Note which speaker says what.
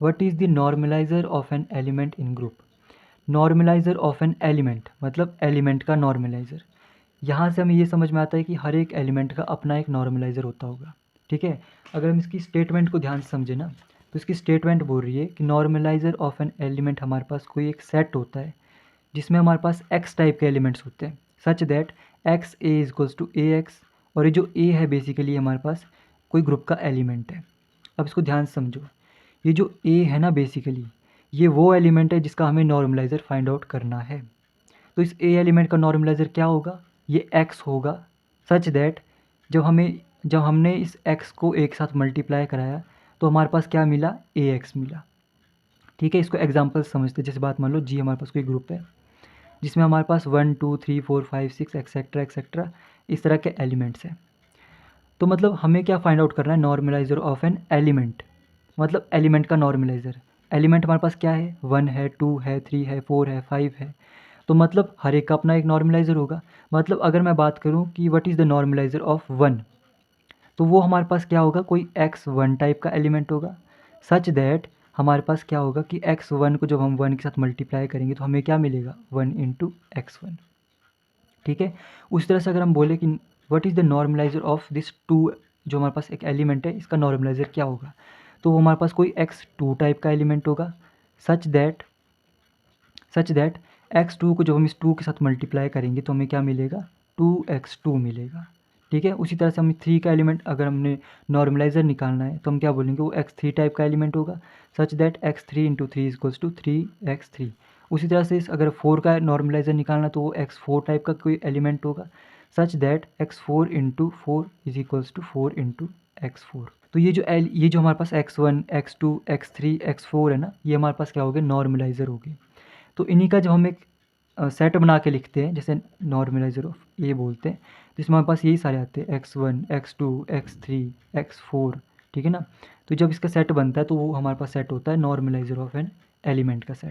Speaker 1: What is the normaliser of an element in group. Normaliser of an element मतलब element का normaliser. यहाँ से हमें ये समझ में आता है कि हर एक एलिमेंट का अपना एक नॉर्मलाइज़र होता होगा। ठीक है, अगर हम इसकी स्टेटमेंट को ध्यान से समझे ना, तो इसकी स्टेटमेंट बोल रही है कि नॉर्मलाइज़र ऑफ एन एलिमेंट हमारे पास कोई एक सेट होता है जिसमें हमारे पास एक्स टाइप के एलिमेंट्स होते हैं, such that X A equals to A X. और ये जो ए है बेसिकली हमारे पास कोई ग्रुप का एलिमेंट है। अब इसको ध्यान से समझो, ये जो ए है ना बेसिकली ये वो एलिमेंट है जिसका हमें नॉर्मलाइज़र फाइंड आउट करना है। तो इस ए एलिमेंट का नॉर्मलाइज़र क्या होगा, ये एक्स होगा, सच दैट जब हमने इस एक्स को एक साथ मल्टीप्लाई कराया तो हमारे पास क्या मिला, ए एक्स मिला। ठीक है, इसको एग्जांपल समझते हैं। जैसे बात मान लो जी हमारे पास कोई ग्रुप है जिसमें हमारे पास 1 2 3 4 5 6 एक्सेट्रा एक्सेट्रा इस तरह के एलिमेंट्स हैं। तो मतलब हमें क्या फाइंड आउट करना है, नॉर्मलाइज़र ऑफ एन एलिमेंट मतलब एलिमेंट का नॉर्मलाइज़र। एलिमेंट हमारे पास क्या है, 1 है, 2 है, 3 है, 4 है, 5 है। तो मतलब हर एक का अपना एक नॉर्मलाइज़र होगा। मतलब अगर मैं बात करूँ कि what is the normaliser of 1, तो वो हमारे पास क्या होगा, कोई x1 टाइप का एलिमेंट होगा, सच दैट हमारे पास क्या होगा कि x1 को जब हम 1 के साथ मल्टीप्लाई करेंगे तो हमें क्या मिलेगा, 1 इंटू x1। ठीक है, उस तरह से अगर हम बोले कि what is the normaliser of this 2, जो हमारे पास एक एलिमेंट है इसका नॉर्मलाइज़र क्या होगा, तो वो हमारे पास कोई x2 टाइप का एलिमेंट होगा, सच दैट x2 को जब हम इस 2 के साथ मल्टीप्लाई करेंगे तो हमें क्या मिलेगा, 2x2 मिलेगा। ठीक है, उसी तरह से हम 3 का एलिमेंट अगर हमने नॉर्मलाइज़र निकालना है तो हम क्या बोलेंगे, वो x3 टाइप का एलिमेंट होगा, such that x3 into three equals to 3x3। उसी तरह से अगर 4 का नॉर्मलाइज़र निकालना तो वो x4 टाइप का कोई एलिमेंट होगा, such that x4 into four is equals to 4 into x4। तो ये जो हमारे पास x1 x2 x3 x4 है ना, ये हमारे पास क्या हो गए, नॉर्मलाइज़र हो गए। तो इन्हीं का जब हम एक सेट बना के लिखते हैं, जैसे नॉर्मलाइज़र ऑफ ए बोलते हैं, तो इसमें हमारे पास यही सारे आते हैं, x1 x2 x3 x4। ठीक है ना, तो जब इसका सेट बनता है तो वो हमारे पास सेट होता है नॉर्मलाइज़र ऑफ एन एलिमेंट का सेट।